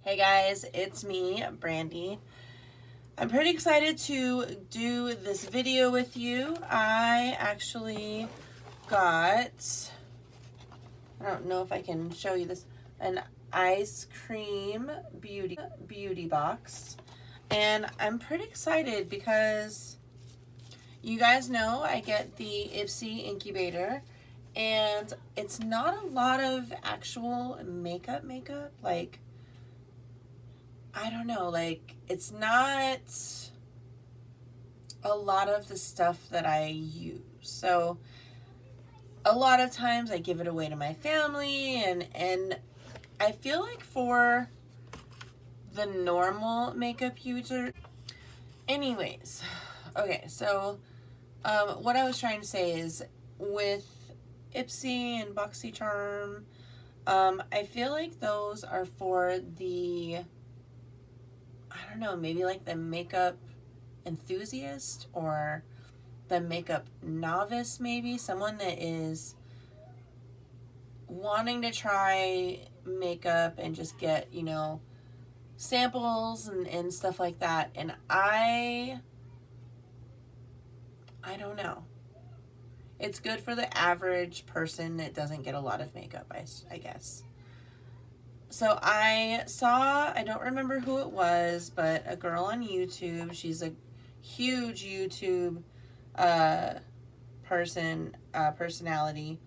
Hey guys, it's me, Brandy. I'm pretty excited to do this video with you. I actually got, I don't know if I can show you this, an ice cream beauty box. And I'm pretty excited because you guys know I get the Ipsy incubator, and it's not a lot of actual makeup, like, I don't know, like, it's not a lot of the stuff that I use. So a lot of times I give it away to my family, and I feel like for the normal makeup user. Anyways, okay, so what I was trying to say is with Ipsy and BoxyCharm, I feel like those are for the, I don't know, maybe like the makeup enthusiast or the makeup novice, maybe someone that is wanting to try makeup and just get, samples and stuff like that. And I don't know. It's good for the average person that doesn't get a lot of makeup, I guess. So I don't remember who it was, but a girl on YouTube. She's a huge YouTube personality.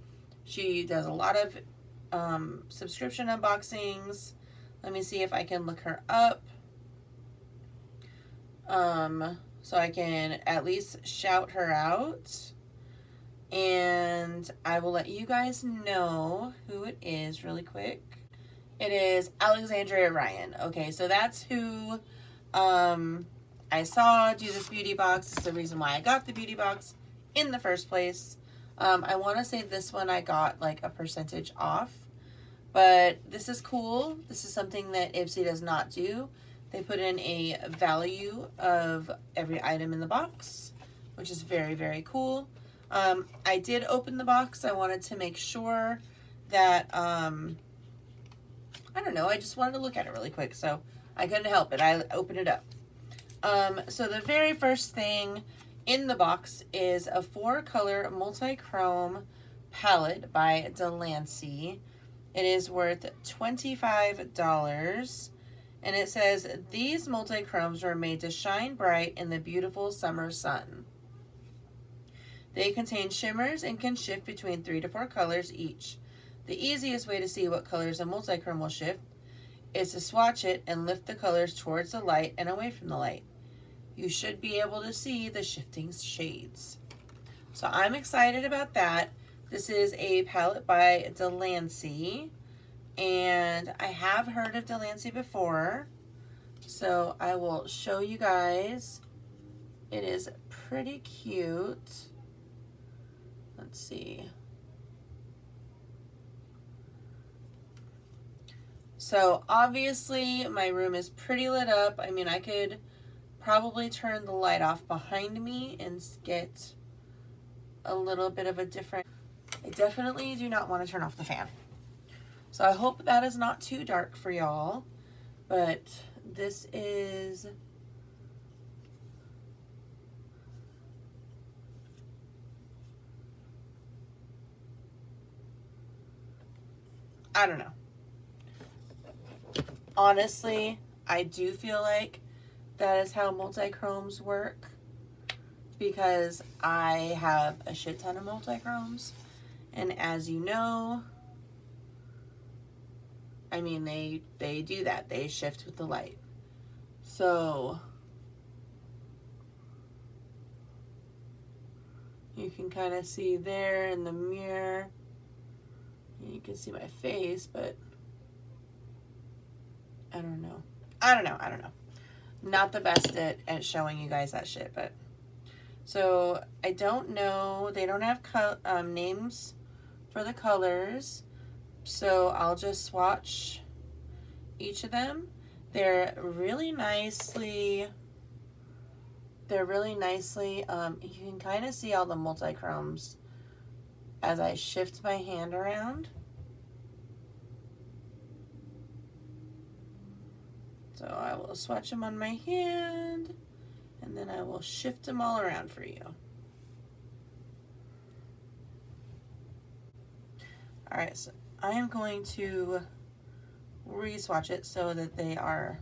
She does a lot of subscription unboxings. Let me see if I can look her up, so I can at least shout her out. And I will let you guys know who it is really quick. It is Alexandria Ryan. Okay, so that's who I saw do this beauty box. It's the reason why I got the beauty box in the first place. I want to say this one I got like a percentage off, but this is cool. This is something that Ipsy does not do. They put in a value of every item in the box, which is very, very cool. I did open the box. I wanted to make sure that, I don't know, I just wanted to look at it really quick, so I couldn't help it. I opened it up. So the very first thing in the box is a 4-color multi-chrome palette by Delancey. It is worth $25, and it says, these multi-chromes were made to shine bright in the beautiful summer sun. They contain shimmers and can shift between 3 to 4 colors each. The easiest way to see what colors a multi-chrome will shift is to swatch it and lift the colors towards the light and away from the light. You should be able to see the shifting shades. So I'm excited about that. This is a palette by Delancey, and I have heard of Delancey before, so I will show you guys. It is pretty cute. Let's see. So obviously my room is pretty lit up. I mean, I could probably turn the light off behind me and get a little bit of a different. I definitely do not want to turn off the fan. So I hope that is not too dark for y'all. But this is, I don't know. Honestly, I do feel like that is how multi-chromes work, because I have a shit ton of multi-chromes, and as you know, I mean, they do that. They shift with the light. So you can kind of see there in the mirror. You can see my face, but I don't know. Not the best at showing you guys that shit, but. So I don't know. They don't have names for the colors. So I'll just swatch each of them. They're really nicely, you can kind of see all the multi-chromes as I shift my hand around. So I will swatch them on my hand, and then I will shift them all around for you. All right, so I am going to re-swatch it so that they are.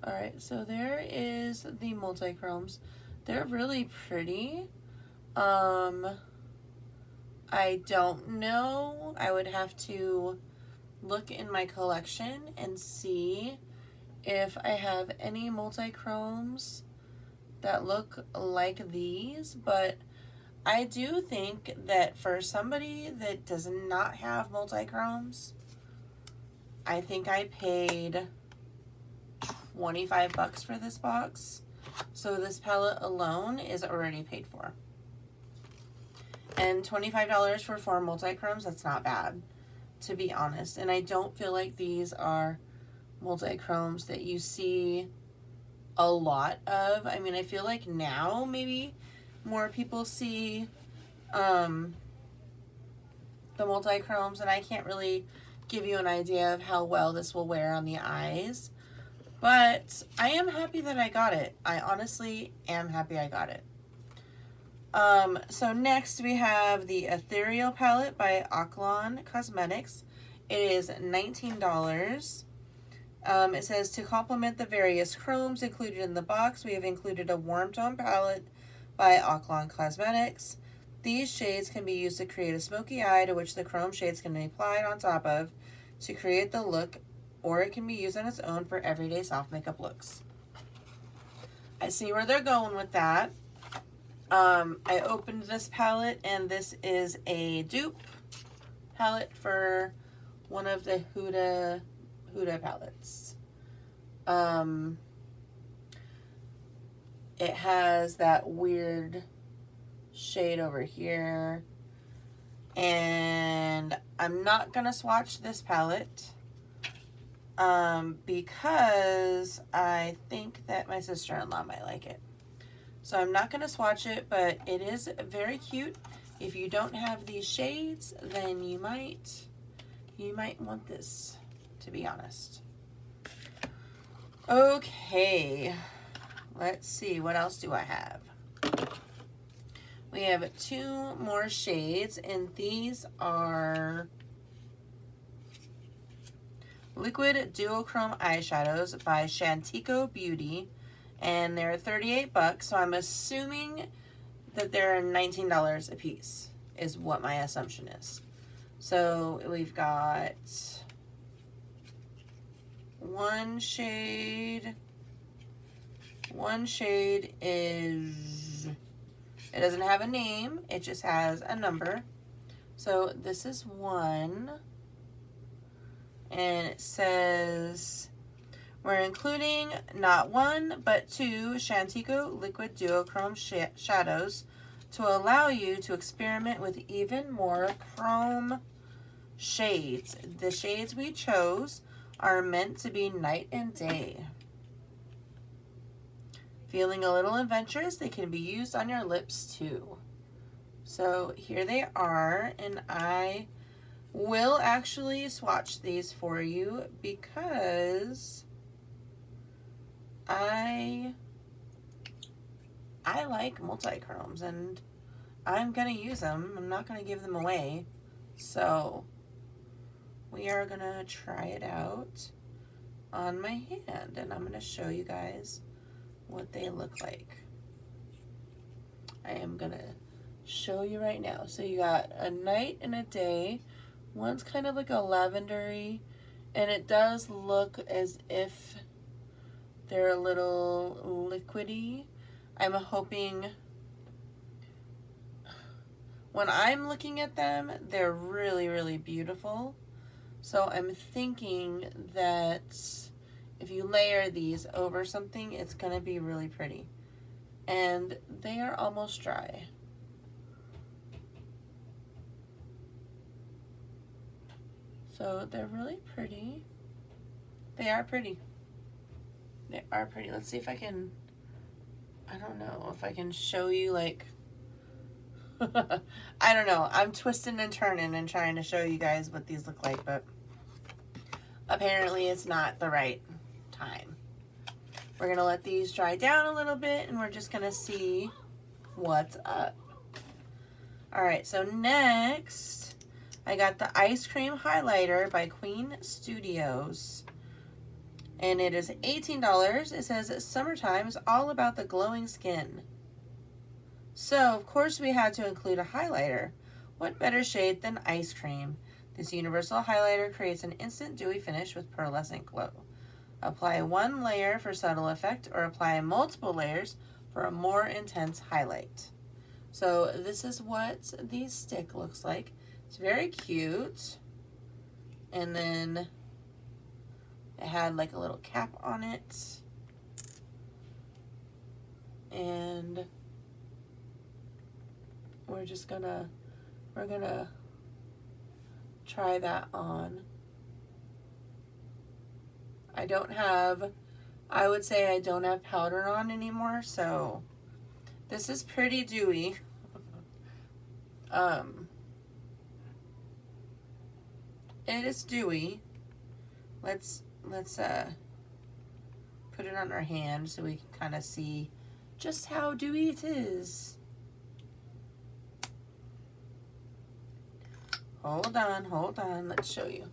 All right, so there is the multi-chromes. They're really pretty. I don't know. I would have to look in my collection and see if I have any multi-chromes that look like these, but I do think that for somebody that does not have multi-chromes, I think I paid 25 bucks for this box. So this palette alone is already paid for. And $25 for 4 multi-chromes, that's not bad, to be honest. And I don't feel like these are multi-chromes that you see a lot of. I mean, I feel like now maybe more people see the multi-chromes, and I can't really give you an idea of how well this will wear on the eyes. But I am happy that I got it. I honestly am happy I got it. So next we have the Ethereal palette by Ochlon Cosmetics. It is $19. It says, to complement the various chromes included in the box, we have included a warm tone palette by Ochlon Cosmetics. These shades can be used to create a smoky eye to which the chrome shades can be applied on top of to create the look, or it can be used on its own for everyday soft makeup looks. I see where they're going with that. I opened this palette, and this is a dupe palette for one of the Huda palettes. It has that weird shade over here, and I'm not gonna swatch this palette because I think that my sister-in-law might like it. So I'm not going to swatch it, but it is very cute. If you don't have these shades, then you might want this, to be honest. Okay, let's see, what else do I have? We have 2 more shades, and these are Liquid Duochrome Eyeshadows by Shantico Beauty. And they're 38 bucks, so I'm assuming that they're $19 a piece, is what my assumption is. So we've got one shade. One shade is, it doesn't have a name, it just has a number. So this is 1, and it says, we're including not 1, but 2 Shantico Liquid Duochrome shadows to allow you to experiment with even more chrome shades. The shades we chose are meant to be night and day. Feeling a little adventurous, they can be used on your lips too. So here they are, and I will actually swatch these for you because I like multi-chromes, and I'm gonna use them. I'm not gonna give them away. So we are gonna try it out on my hand, and I'm gonna show you guys what they look like. I am gonna show you right now. So you got a night and a day. One's kind of like a lavendery, and it does look as if they're a little liquidy. I'm hoping, when I'm looking at them, they're really, really beautiful. So I'm thinking that if you layer these over something, it's gonna be really pretty. And they are almost dry. So they're really pretty. They are pretty. They are pretty. Let's see if I can, I don't know if I can show you, like, I don't know. I'm twisting and turning and trying to show you guys what these look like, but apparently it's not the right time. We're going to let these dry down a little bit, and we're just going to see what's up. All right, so next, I got the Ice Cream Highlighter by Queen Studios. And it is $18. It says, summertime is all about the glowing skin. So, of course, we had to include a highlighter. What better shade than ice cream? This universal highlighter creates an instant dewy finish with pearlescent glow. Apply one layer for subtle effect, or apply multiple layers for a more intense highlight. So this is what the stick looks like. It's very cute. And then it had like a little cap on it. And we're gonna try that on. I would say I don't have powder on anymore, so this is pretty dewy. It is dewy. Let's put it on our hand so we can kind of see just how dewy it is. Hold on, let's show you.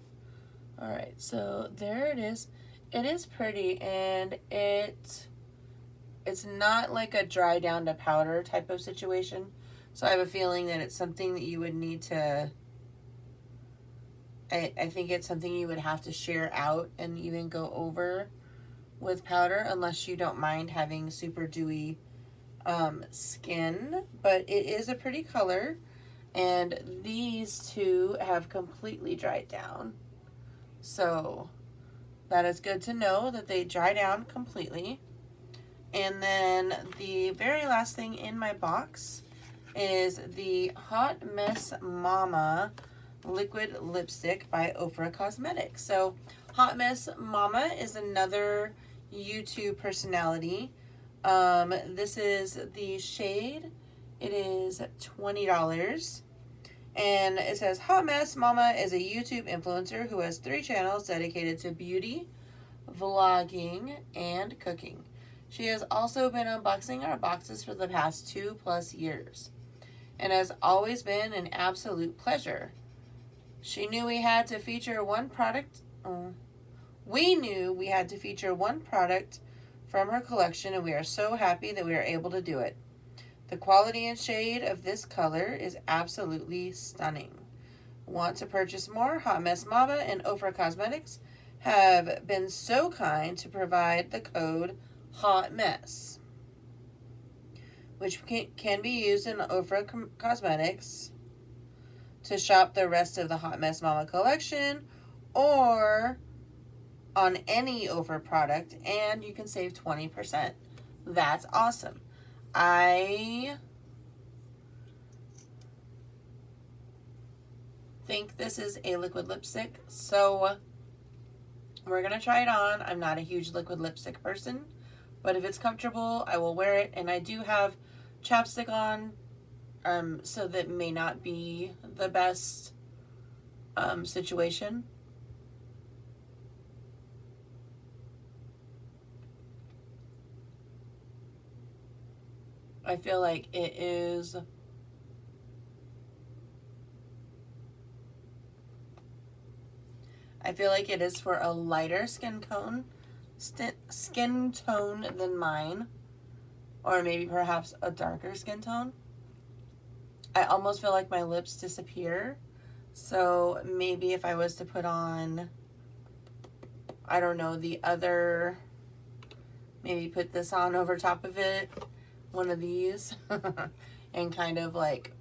All right, so there it is. It is pretty, and it's not like a dry down to powder type of situation. So I have a feeling that it's something that you would need to, I think it's something you would have to shear out and even go over with powder, unless you don't mind having super dewy skin. But it is a pretty color, and these two have completely dried down. So that is good to know that they dry down completely. And then the very last thing in my box is the Hot Mess Mama liquid lipstick by Ofra Cosmetics. So Hot Mess Mama is another YouTube personality. This is the shade. It is $20. And it says, Hot Mess Mama is a YouTube influencer who has 3 channels dedicated to beauty, vlogging, and cooking. She has also been unboxing our boxes for the past 2+ years, and has always been an absolute pleasure. We knew we had to feature one product from her collection, and we are so happy that we are able to do it. The quality and shade of this color is absolutely stunning. Want to purchase more? Hot Mess Mama and Ofra Cosmetics have been so kind to provide the code Hot Mess, which can be used in Ofra Cosmetics to shop the rest of the Hot Mess Mama collection, or on any Ofra product, and you can save 20%. That's awesome. I think this is a liquid lipstick, so we're going to try it on. I'm not a huge liquid lipstick person, but if it's comfortable, I will wear it. And I do have chapstick on, so that may not be the best situation. I feel like it is for a lighter skin tone than mine, or maybe perhaps a darker skin tone. I almost feel like my lips disappear, so maybe if I was to put on, I don't know, maybe put this on over top of it, one of these, and kind of like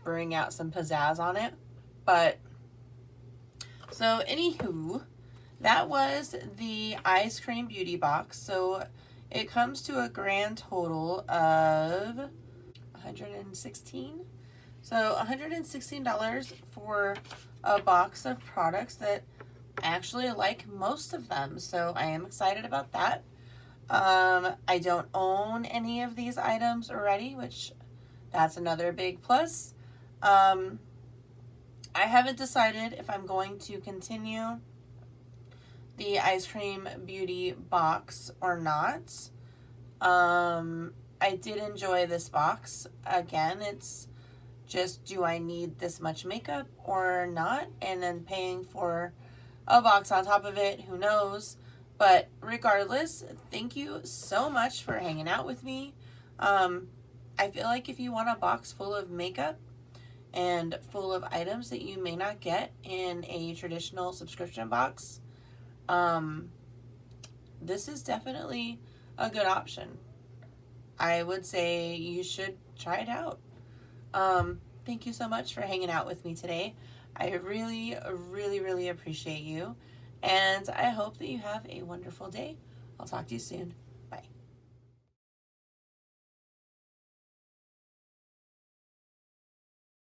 bring out some pizzazz on it. But so anywho, that was the Ice Cream Beauty Box. So it comes to a grand total of $116. So $116 for a box of products that I actually like most of them. So I am excited about that. I don't own any of these items already, which that's another big plus. I haven't decided if I'm going to continue the Eyescream Beauty box or not. I did enjoy this box. Again, it's just, do I need this much makeup or not? And then paying for a box on top of it, who knows? But regardless, thank you so much for hanging out with me. I feel like if you want a box full of makeup and full of items that you may not get in a traditional subscription box, this is definitely a good option. I would say you should try it out. Thank you so much for hanging out with me today. I really, really, really appreciate you. And I hope that you have a wonderful day. I'll talk to you soon.